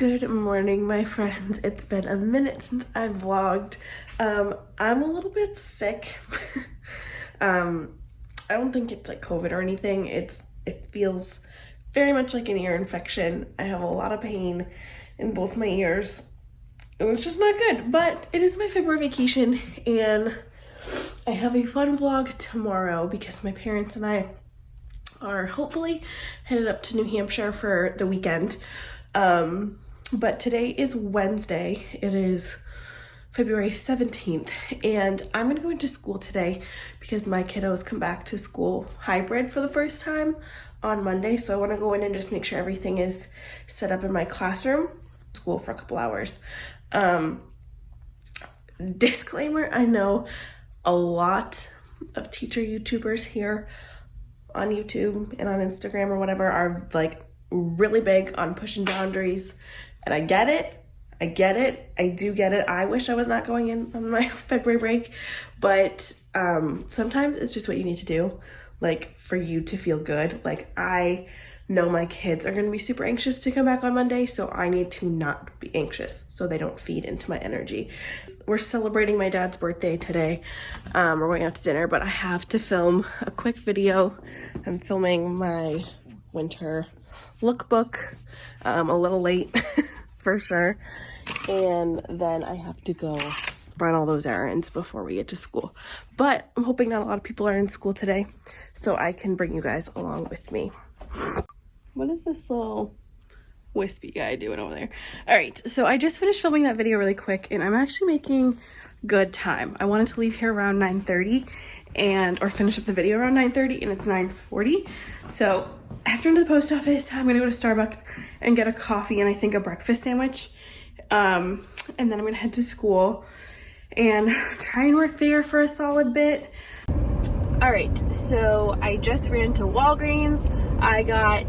Good morning, my friends. It's been a minute since I've vlogged. I'm a little bit sick. I don't think it's like COVID or anything. It feels very much like an ear infection. I have a lot of pain in both my ears. And it's just not good, but it is my February vacation and I have a fun vlog tomorrow because my parents and I are hopefully headed up to New Hampshire for the weekend. But today is Wednesday. It is February 17th and I'm gonna go into school today because my kiddos come back to school hybrid for the first time on Monday. So I wanna go in and just make sure everything is set up in my classroom, school for a couple hours. Disclaimer, I know a lot of teacher YouTubers here on YouTube and on Instagram or whatever are like really big on pushing boundaries, and I get it. I do get it. I wish I was not going in on my February break, but sometimes it's just what you need to do, like for you to feel good. Like I know my kids are going to be super anxious to come back on Monday, so I need to not be anxious so they don't feed into my energy. We're celebrating my dad's birthday today. We're going out to dinner, but I have to film a quick video. I'm filming my winter lookbook, a little late for sure, and then I have to go run all those errands before we get to school. But I'm hoping not a lot of people are in school today so I can bring you guys along with me. What is this little wispy guy doing over there? All right, so I just finished filming that video really quick and I'm actually making good time. I wanted to leave here around 9:30 or finish up the video around 9:30 and it's 9:40. So after into the post office, I'm gonna go to Starbucks and get a coffee and I think a breakfast sandwich. And then I'm gonna head to school and try and work there for a solid bit. All right, so I just ran to Walgreens. I got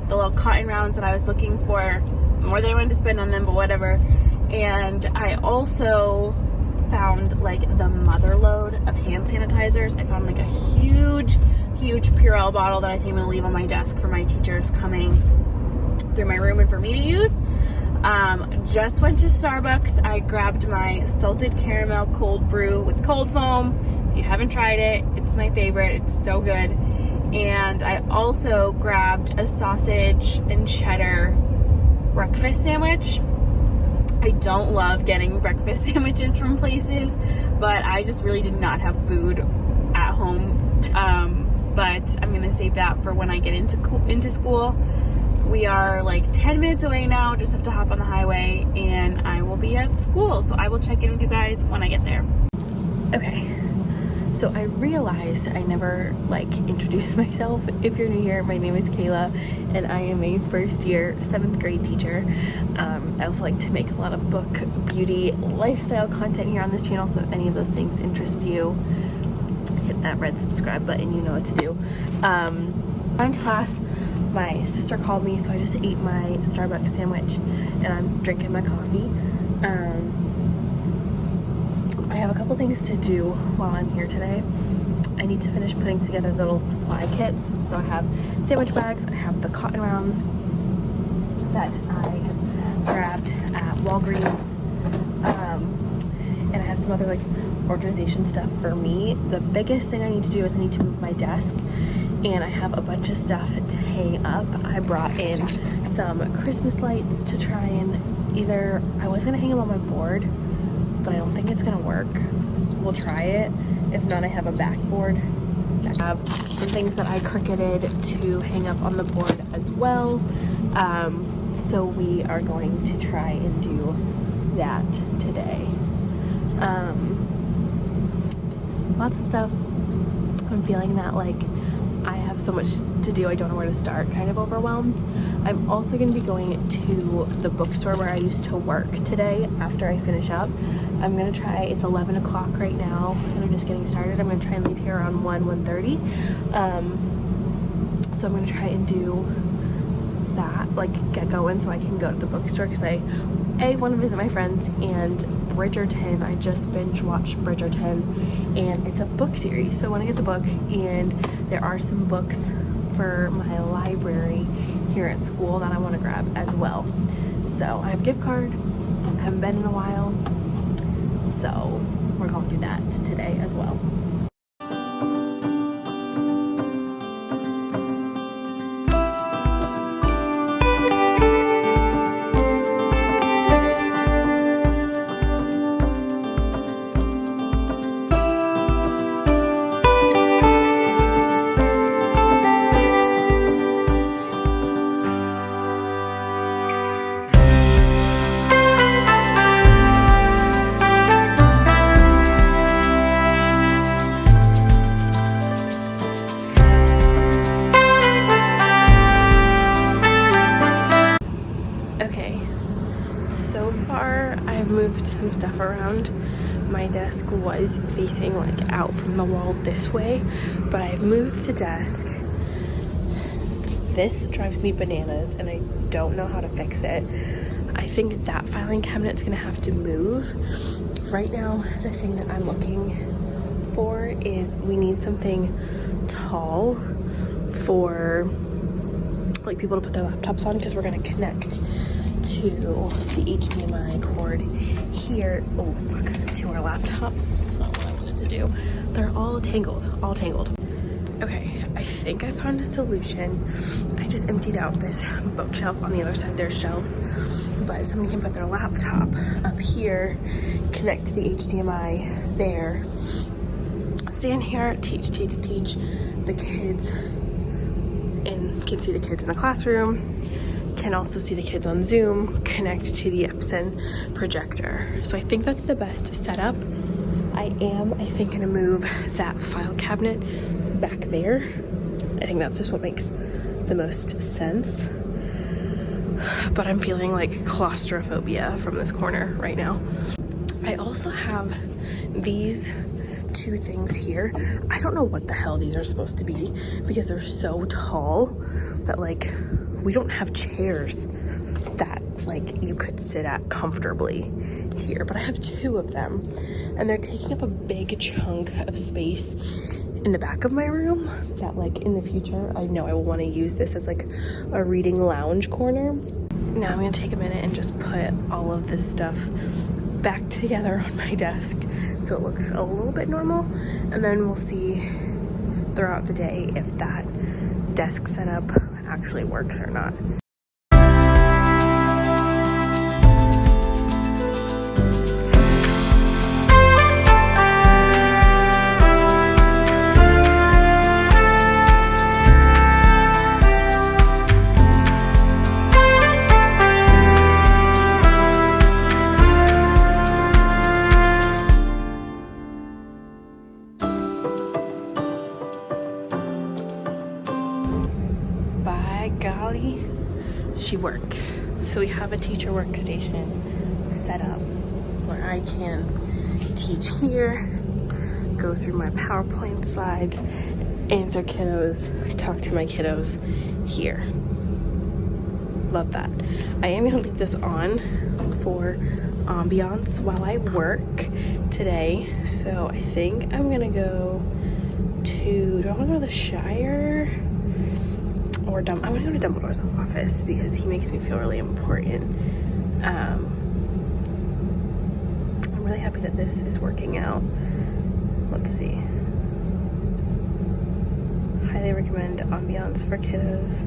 the little cotton rounds that I was looking for, more than I wanted to spend on them, but whatever. And I also found like the mother load of hand sanitizers. I found like a huge Purell bottle that I think I'm gonna leave on my desk for my teachers coming through my room and for me to use. Just went to Starbucks. I grabbed my salted caramel cold brew with cold foam. If you haven't tried it, it's my favorite. It's so good. And I also grabbed a sausage and cheddar breakfast sandwich. I don't love getting breakfast sandwiches from places, but I just really did not have food at home. But I'm gonna save that for when I get into school. We are like 10 minutes away now, just have to hop on the highway and I will be at school. So I will check in with you guys when I get there. Okay, so I realized I never introduced myself. If you're new here, my name is Kayla and I am a first year 7th grade teacher. I also like to make a lot of book, beauty, lifestyle content here on this channel. So if any of those things interest you, hit that red subscribe button, you know what to do. In class, my sister called me, so I just ate my Starbucks sandwich and I'm drinking my coffee. I have a couple things to do while I'm here today. I need to finish putting together little supply kits. So I have sandwich bags, I have the cotton rounds that I grabbed at Walgreens, and I have some other organization stuff for me. The biggest thing I need to do is I need to move my desk, and I have a bunch of stuff to hang up. I brought in some Christmas lights to try and I was gonna hang them on my board, but I don't think it's gonna work. We'll try it. If not, I have a backboard. I have some things that I cricketed to hang up on the board as well. So we are going to try and do that today. Lots of stuff. I'm feeling that I have so much to do, I don't know where to start, kind of overwhelmed. I'm also going to be going to the bookstore where I used to work today after I finish up. I'm going to try, it's 11 o'clock right now and I'm just getting started. I'm going to try and leave here around 1:30. So I'm going to try and do that, get going so I can go to the bookstore because I want to visit my friends, and Bridgerton, I just binge watched Bridgerton and it's a book series, so I want to get the book, and there are some books for my library here at school that I want to grab as well. So I have a gift card. I haven't been in a while. So we're going to do that today as well. Okay, so far I've moved some stuff around. My desk was facing like out from the wall this way, but I've moved the desk. This drives me bananas and I don't know how to fix it. I think that filing cabinet's gonna have to move. Right now, the thing that I'm looking for is we need something tall for like people to put their laptops on, because we're gonna connect to the HDMI cord here. Oh fuck, to our laptops. That's not what I wanted to do. They're all tangled, all tangled. Okay, I think I found a solution. I just emptied out this bookshelf. On the other side there's shelves, but somebody can put their laptop up here, connect to the HDMI there, stand here, teach the kids, and can see the kids in the classroom, can also see the kids on Zoom, connect to the Epson projector. So I think that's the best setup. I think gonna move that file cabinet back there. I think that's just what makes the most sense. But I'm feeling like claustrophobia from this corner right now. I also have these two things here. I don't know what the hell these are supposed to be, because they're so tall that like we don't have chairs that like you could sit at comfortably here, but I have two of them and they're taking up a big chunk of space in the back of my room that like in the future I know I will want to use this as like a reading lounge corner. Now I'm gonna take a minute and just put all of this stuff back together on my desk so it looks a little bit normal, and then we'll see throughout the day if that desk setup actually works or not. By golly, she works. So we have a teacher workstation set up where I can teach here, go through my PowerPoint slides, answer kiddos, talk to my kiddos here. Love that. I am gonna leave this on for ambiance while I work today. So I think I'm gonna go to, do I wanna go to the Shire? Or I'm gonna go to Dumbledore's office because he makes me feel really important. I'm really happy that this is working out. Let's see. Highly recommend ambiance for kiddos.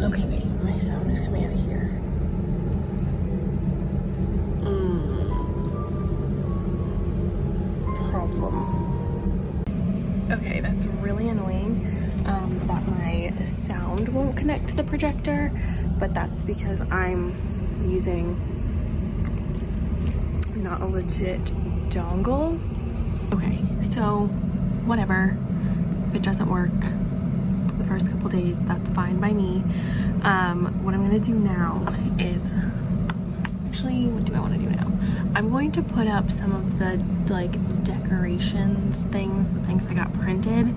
Okay, wait, my sound is coming out of here. Problem. Okay, that's really annoying that my sound won't connect to the projector, but that's because I'm using not a legit dongle. Okay, so whatever, if it doesn't work the first couple days, that's fine by me. What I'm gonna do now is, actually, what do I want to do now? I'm going to put up some of the like decorations things, the things I got printed,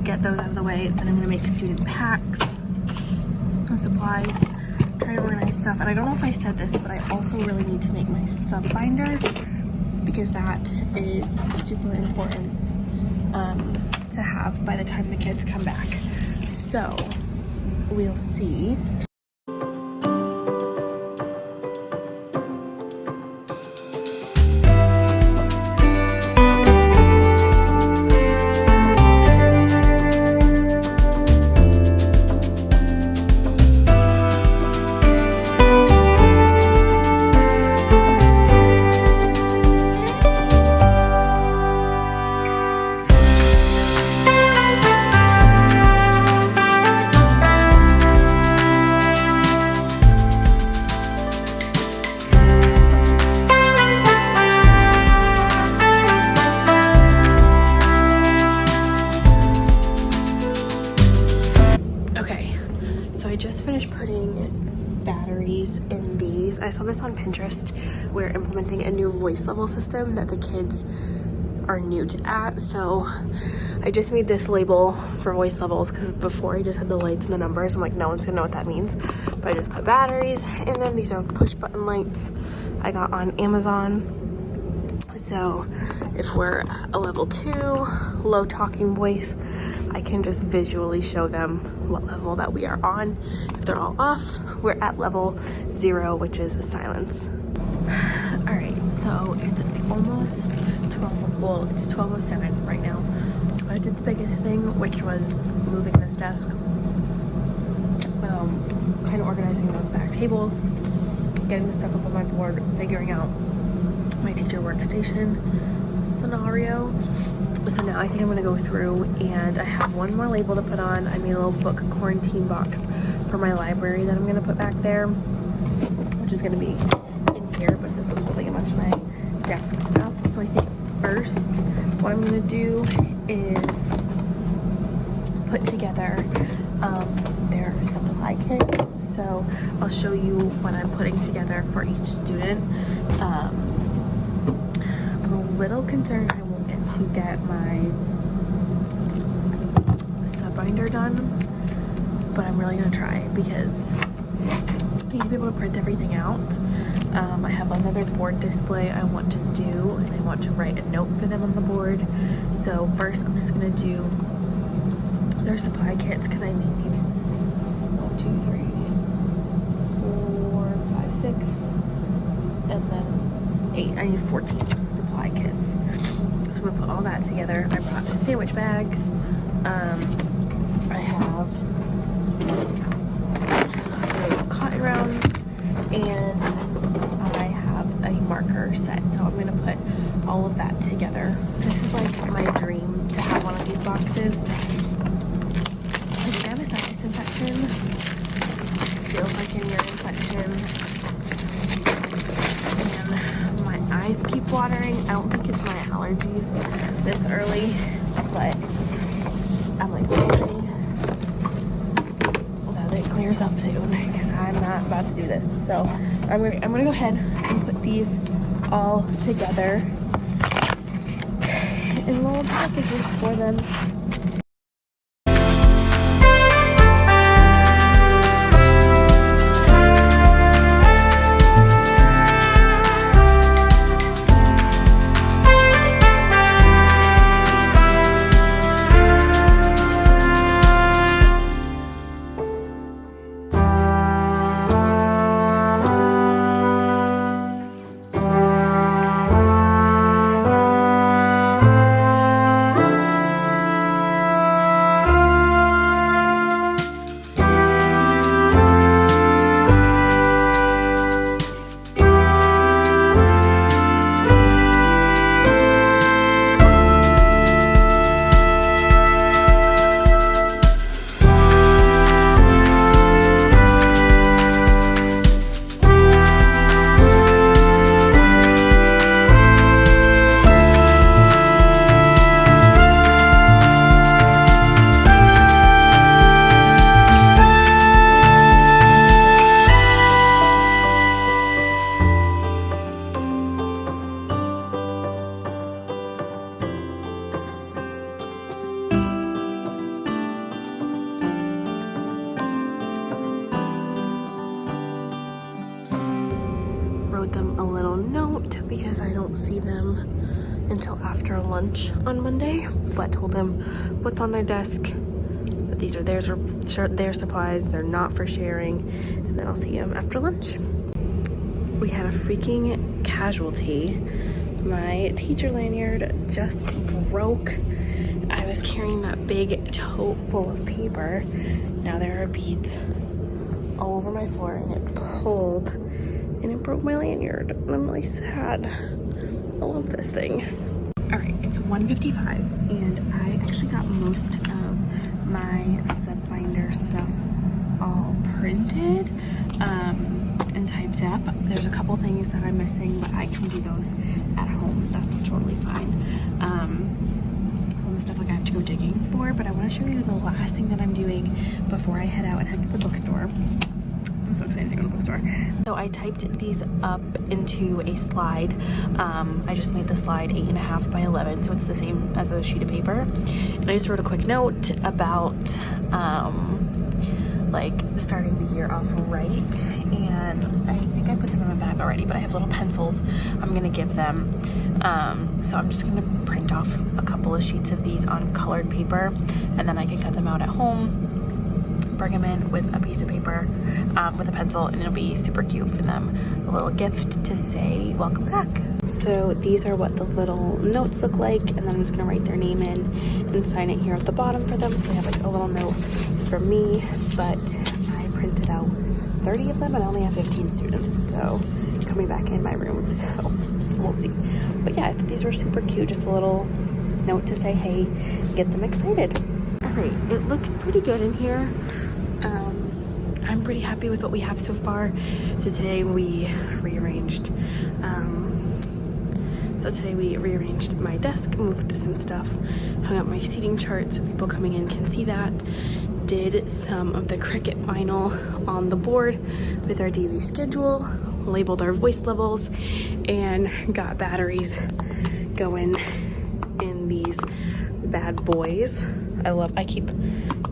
get those out of the way. Then I'm gonna make student packs of supplies, try to organize stuff. And I don't know if I said this, but I also really need to make my sub binder because that is super important to have by the time the kids come back. So we'll see. So I just finished putting batteries in these. I saw this on Pinterest. We're implementing a new voice level system that the kids are new to at. So I just made this label for voice levels because before I just had the lights and the numbers. I'm like, no one's gonna know what that means. But I just put batteries in them. These are push button lights I got on Amazon. So if we're at a level 2, low talking voice, I can just visually show them what level that we are on. If they're all off, we're at level 0, which is silence. All right, so it's almost 12, well, it's 12:07 right now. I did the biggest thing, which was moving this desk, kind of organizing those back tables, getting the stuff up on my board, figuring out my teacher workstation scenario. So now I think I'm gonna go through and I have one more label to put on. I made a little book quarantine box for my library that I'm gonna put back there, which is gonna be in here, but this was holding a bunch of my desk stuff. So I think first what I'm gonna do is put together their supply kits. So I'll show you what I'm putting together for each student. I'm a little concerned I won't get to get my sub binder done, but I'm really gonna try because I need to be able to print everything out. I have another board display I want to do, and I want to write a note for them on the board. So first I'm just gonna do their supply kits because I need 1, 2, 3, 4, 5, 6, and then 8. I need 14 supply kits. So I'm gonna put all that together. I brought sandwich bags. I have cotton rounds, and I have a marker set. So I'm gonna put all of that together. This is like my dream to have one of these boxes. I have a sinus infection. Feels like an ear infection. And my eyes keep watering. I don't think it's my allergies this early, but I'm like hoping that it clears up soon because I'm not about to do this. So I'm gonna go ahead and put these all together in little packages for them. Them a little note because I don't see them until after lunch on Monday, but told them what's on their desk, that these are their supplies. They're not for sharing. And then I'll see them after lunch. We had a freaking casualty. My teacher lanyard just broke. I was carrying that big tote full of paper. Now there are beads all over my floor, and it pulled and it broke my lanyard. I'm really sad. I love this thing. All right, it's 1:55 and I actually got most of my sub binder stuff all printed and typed up. There's a couple things that I'm missing, but I can do those at home. That's totally fine. Some of the stuff like I have to go digging for, but I want to show you the last thing that I'm doing before I head out and head to the bookstore. I'm so excited to go to the bookstore. So I typed these up into a slide. I just made the slide 8.5 by 11, so it's the same as a sheet of paper. And I just wrote a quick note about like starting the year off right. And I think I put them in my bag already, but I have little pencils I'm gonna give them. So I'm just gonna print off a couple of sheets of these on colored paper, and then I can cut them out at home, bring them in with a piece of paper, with a pencil, and it'll be super cute for them. A little gift to say welcome back. So these are what the little notes look like, and then I'm just gonna write their name in and sign it here at the bottom for them. So they have like a little note for me, but I printed out 30 of them and I only have 15 students, so coming back in my room, so we'll see. But yeah, I thought these were super cute. Just a little note to say hey, get them excited. All right, it looks pretty good in here. I'm pretty happy with what we have so far. So today we rearranged my desk, moved some stuff, hung up my seating chart so people coming in can see that, did some of the Cricut vinyl on the board with our daily schedule, labeled our voice levels, and got batteries going in these bad boys. I keep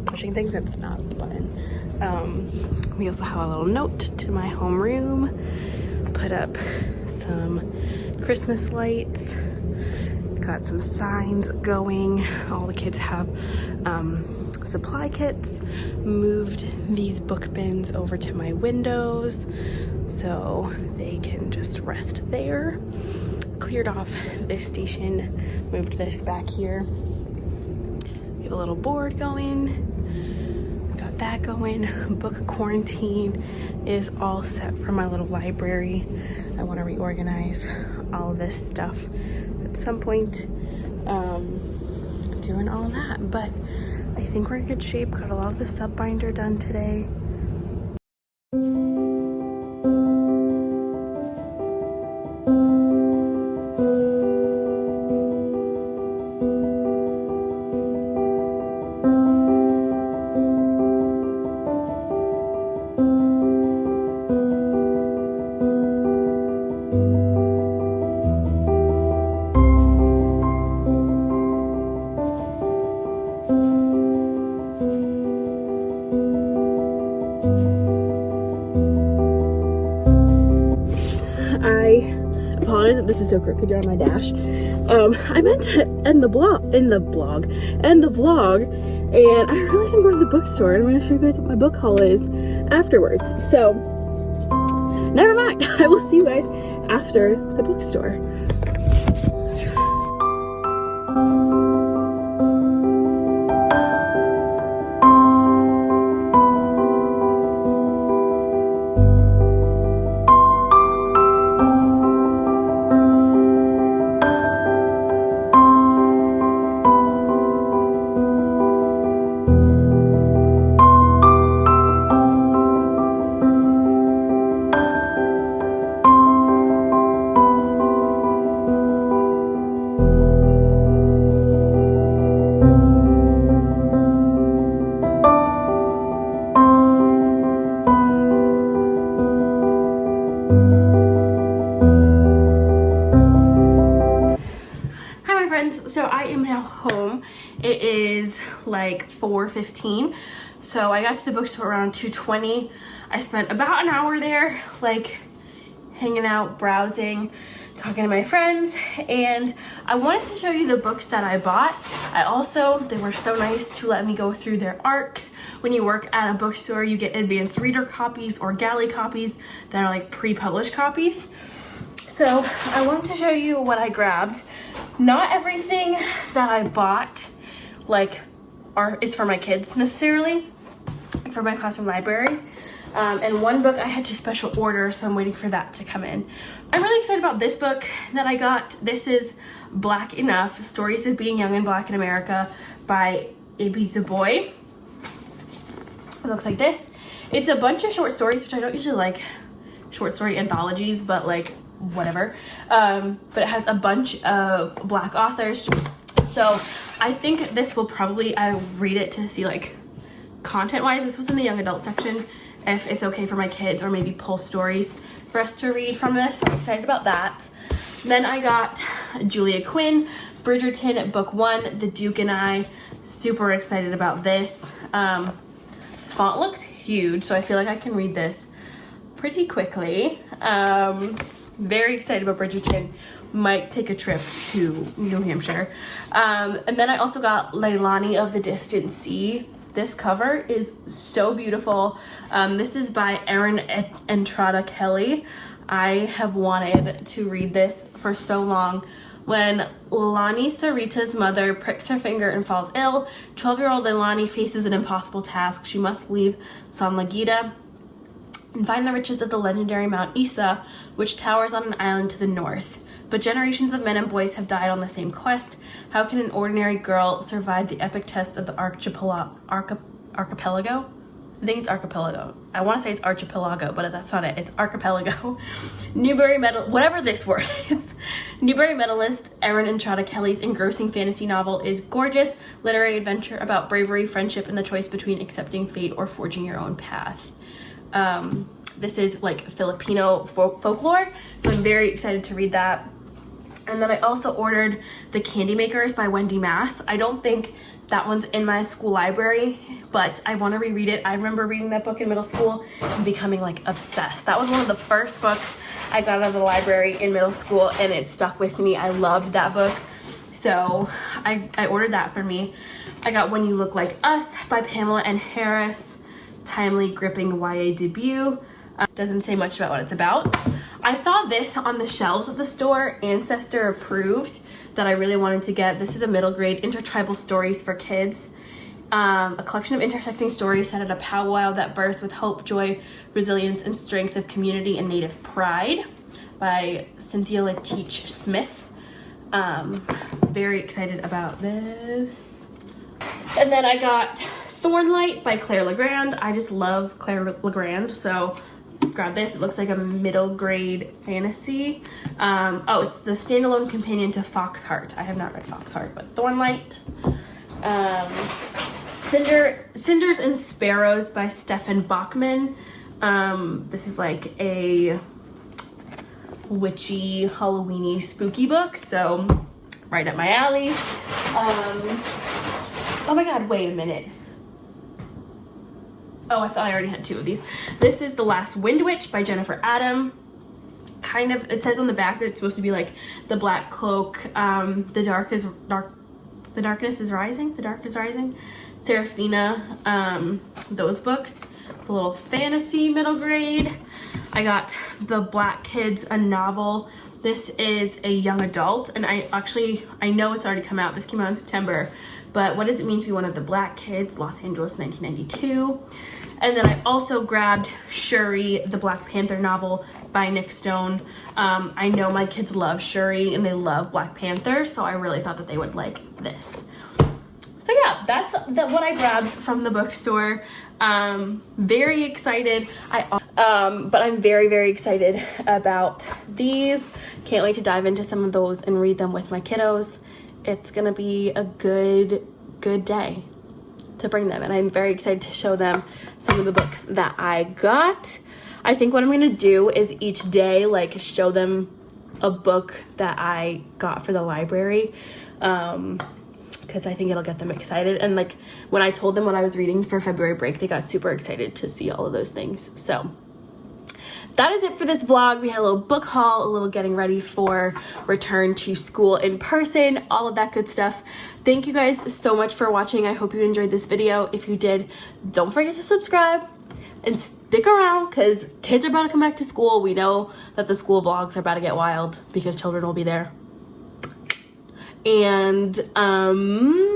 pushing things and it's not the button. We also have a little note to my homeroom, put up some Christmas lights, got some signs going. All the kids have supply kits, moved these book bins over to my windows so they can just rest there. Cleared off this station, moved this back here. We have a little board going. Got that going. Book quarantine is all set for my little library. I want to reorganize all of this stuff at some point. Doing all that, but I think we're in good shape. Got a lot of the sub binder done today. This is so crooked on my dash. I meant to end the vlog, and I realized I'm going to the bookstore, and I'm going to show you guys what my book haul is afterwards. So, never mind. I will see you guys after the bookstore. So I am now home. It is like 4:15. So I got to the bookstore around 2:20. I spent about an hour there, like hanging out, browsing, talking to my friends, and I wanted to show you the books that I bought. They were so nice to let me go through their arcs. When you work at a bookstore, you get advanced reader copies or galley copies that are like pre-published copies. So I wanted to show you what I grabbed. Not everything that I bought is for my kids necessarily, for my classroom library. And one book I had to special order, so I'm waiting for that to come in. I'm really excited about this book that I got. This is Black Enough, Stories of Being Young and Black in America by A.B. Zaboy. It looks like this. It's a bunch of short stories, which I don't usually like short story anthologies, but like whatever. But it has a bunch of Black authors. So I think this will probably, I read it to see like content-wise. This was in the young adult section, if it's okay for my kids, or maybe pull stories for us to read from this. So I'm excited about that. Then I got Julia Quinn, Bridgerton, book 1, The Duke and I. Super excited about this. Font looks huge, so I feel like I can read this pretty quickly. Very excited about Bridgerton. Might take a trip to New Hampshire. And then I also got Leilani of the Distant Sea. This cover is so beautiful. This is by Erin Entrada Kelly. I have wanted to read this for so long. When Leilani Sarita's mother pricks her finger and falls ill, 12-year-old Leilani faces an impossible task. She must leave San Lagida and find the riches of the legendary Mount Isa, which towers on an island to the north. But generations of men and boys have died on the same quest. How can an ordinary girl survive the epic test of the archipelago? I think it's archipelago. I want to say it's archipelago, but that's not it. It's archipelago. Newbery medal, whatever this word is. Newbery medalist Erin Entrada Kelly's engrossing fantasy novel is gorgeous literary adventure about bravery, friendship, and the choice between accepting fate or forging your own path. This is like Filipino folklore, so I'm very excited to read that. And then I also ordered The Candy Makers by Wendy Mass. I don't think that one's in my school library, but I want to reread it. I remember reading that book in middle school and becoming like obsessed. That was one of the first books I got out of the library in middle school, and it stuck with me. I loved that book, so I ordered that for me. I got When You Look Like Us by Pamela N. Harris. Timely, gripping YA debut. Doesn't say much about what it's about. I saw this on the shelves at the store, Ancestor approved, that I really wanted to get. This is a middle grade intertribal stories for kids. A collection of intersecting stories set at a powwow that bursts with hope, joy, resilience, and strength of community and native pride by Cynthia Lateach Smith. Very excited about this. And then I got Thornlight by Claire Legrand. I just love Claire Legrand, so grab this. It looks like a middle grade fantasy. It's the standalone companion to Foxheart. I have not read Foxheart, but Thornlight. Cinders and Sparrows by Stefan Bachman. This is like a witchy, Halloweeny, spooky book, so right up my alley. Oh my god, wait a minute. Oh, I thought I already had 2 of these. This is The Last Wind Witch by Jennifer Adam. Kind of, it says on the back that it's supposed to be like the Black Cloak, The Darkness is Rising, Serafina, those books. It's a little fantasy middle grade. I got The Black Kids, a novel. This is a young adult, and I know it's already come out. This came out in September. But What Does It Mean to Be One of the Black Kids, Los Angeles, 1992. And then I also grabbed Shuri, the Black Panther novel by Nick Stone. I know my kids love Shuri and they love Black Panther, so I really thought that they would like this. So yeah, that's what I grabbed from the bookstore. Very excited. But I'm very, very excited about these. Can't wait to dive into some of those and read them with my kiddos. It's gonna be a good day to bring them, and I'm very excited to show them some of the books that I got. I think what I'm gonna do is each day like show them a book that I got for the library, because I think it'll get them excited. And like when I told them what I was reading for February break, they got super excited to see all of those things. So that is it for this vlog. We had a little book haul, a little getting ready for return to school in person, all of that good stuff. Thank you guys so much for watching. I hope you enjoyed this video. If you did, don't forget to subscribe and stick around because kids are about to come back to school. We know that the school vlogs are about to get wild because children will be there. And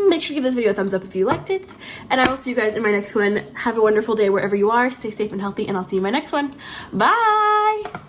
make sure to give this video a thumbs up if you liked it. And I will see you guys in my next one. Have a wonderful day wherever you are. Stay safe and healthy, and I'll see you in my next one. Bye!